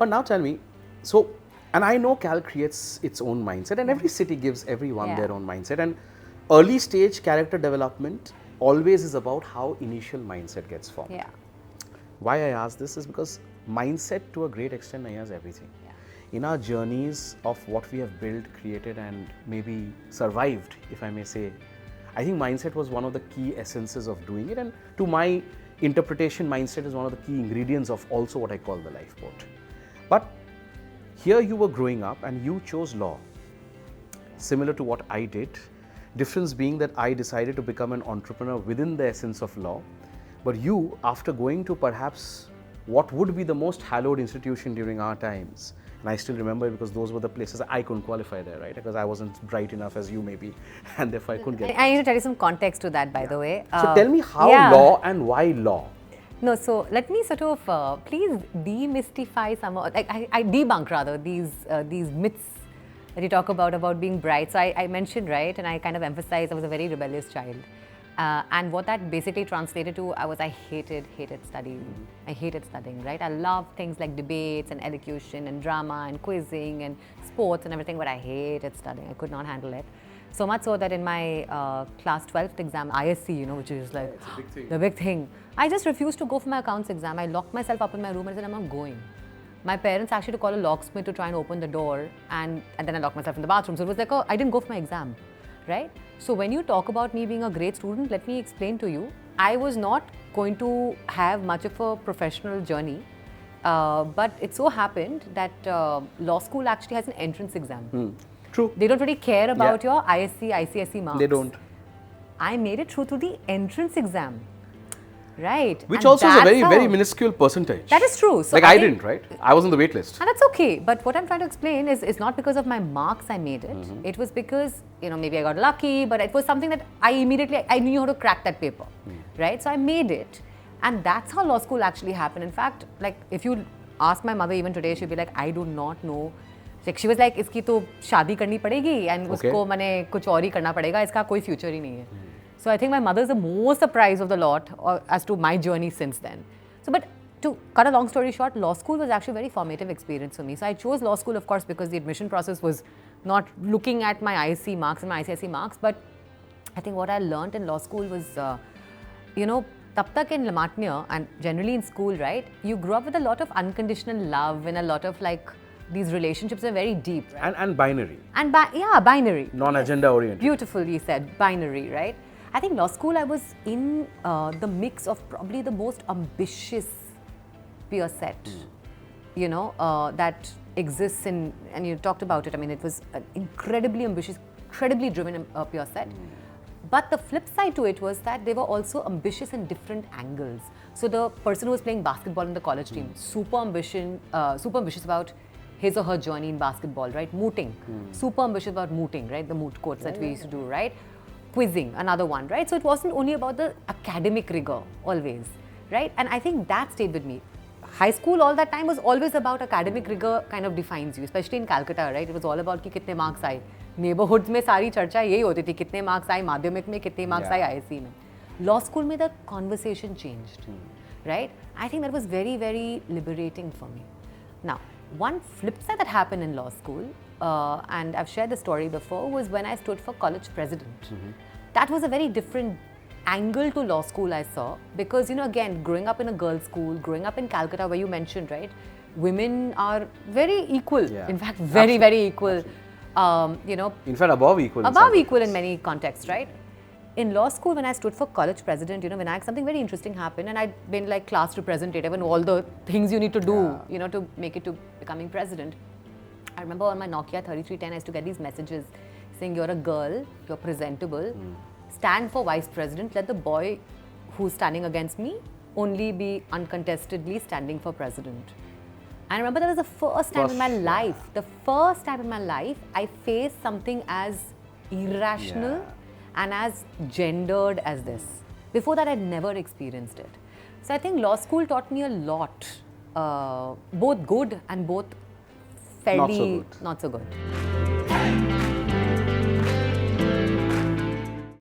But now tell me, so, and I know Cal creates its own mindset, and every city gives everyone their own mindset, and early stage character development always is about how initial mindset gets formed. Yeah. Why I ask this is because mindset to a great extent is everything. Yeah. In our journeys of what we have built, created and maybe survived, if I may say, I think mindset was one of the key essences of doing it, and to my interpretation, mindset is one of the key ingredients of also what I call the lifeboat. But here you were growing up and you chose law, similar to what I did. Difference being that I decided to become an entrepreneur within the essence of law, but you, after going to perhaps what would be the most hallowed institution during our times, and I still remember it because those were the places I couldn't qualify there, right? Because I wasn't bright enough as you maybe, and therefore I couldn't get. I need to tell you some context to that, by the way. So tell me how law and why law? No, so let me sort of please demystify some, like I debunk rather these myths that you talk about being bright. So I mentioned, right, and I kind of emphasized I was a very rebellious child. And what that basically translated to, I hated studying. I hated studying, right? I love things like debates and elocution and drama and quizzing and sports and everything, but I hated studying. I could not handle it. So much so that in my class 12th exam, ISC, you know, which is like the big thing, I just refused to go for my accounts exam. I locked myself up in my room and said, I'm not going. My parents actually had to call a locksmith to try and open the door, and then I locked myself in the bathroom. So it was like, oh, I didn't go for my exam. Right? So when you talk about me being a great student, let me explain to you, I was not going to have much of a professional journey, but it so happened that law school actually has an entrance exam. True. They don't really care about your ISC, ICSE marks. They don't. I made it through to the entrance exam. Right. Which and also is a very minuscule percentage. That is true. So like I didn't, right? I was on the wait list. And that's okay. But what I'm trying to explain is not because of my marks I made it. It was because, you know, maybe I got lucky, but it was something that I knew how to crack that paper. Right? So I made it. And that's how law school actually happened. In fact, like if you ask my mother even today, she'll be like, I do not know. Like she was like, iski to shaadi karni padegi and usko mane kuch aur hi karna padega. Iska koi future hi nahi hai. So I think my mother is the most surprised of the lot as to my journey since then. So, but to cut a long story short, law school was actually a very formative experience for me. So I chose law school, of course, because the admission process was not looking at my ISC marks and my ICSE marks. But I think what I learned in law school was, you know, tab tak in Lamatnia and generally in school, right, you grew up with a lot of unconditional love and a lot of like, these relationships are very deep. Right? And binary. And binary. Non-agenda oriented. Beautifully said, binary, right? I think law school, I was in the mix of probably the most ambitious peer set, you know, that exists in, and you talked about it. I mean, it was an incredibly ambitious, incredibly driven peer set. But the flip side to it was that they were also ambitious in different angles. So the person who was playing basketball in the college team, super ambitious about his or her journey in basketball, right? Mooting, super ambitious about mooting, right? The moot courts that we used to do, right? Quizzing, another one, right? So it wasn't only about the academic rigor, always, right? And I think that stayed with me. High school all that time was always about academic rigor kind of defines you, especially in Calcutta, right? It was all about ki kitne marks aaye. Neighborhoods mein sari charcha yahi hoti thi, kitne marks aaye, madhyamik mein kitne marks aaye, ISC mein. Law school mein the conversation changed, right? I think that was very, very liberating for me. Now, one flip side that happened in law school, and I've shared the story before, was when I stood for college president. That was a very different angle to law school I saw, because, you know, again, growing up in a girls' school, growing up in Calcutta, where you mentioned, right, women are very equal. In fact, very, very equal. You know, in fact, above equal. Above equal in many contexts, right? In law school, when I stood for college president, you know, Vinayak, something very interesting happened, and I'd been like class representative and all the things you need to do, you know, to make it to becoming president. I remember on my Nokia 3310, I used to get these messages saying, you're a girl, you're presentable, stand for vice president, let the boy who's standing against me only be uncontestedly standing for president. And I remember that was the first time in my life, I faced something as irrational and as gendered as this. Before that, I'd never experienced it. So I think law school taught me a lot, both good and both fairly not so good.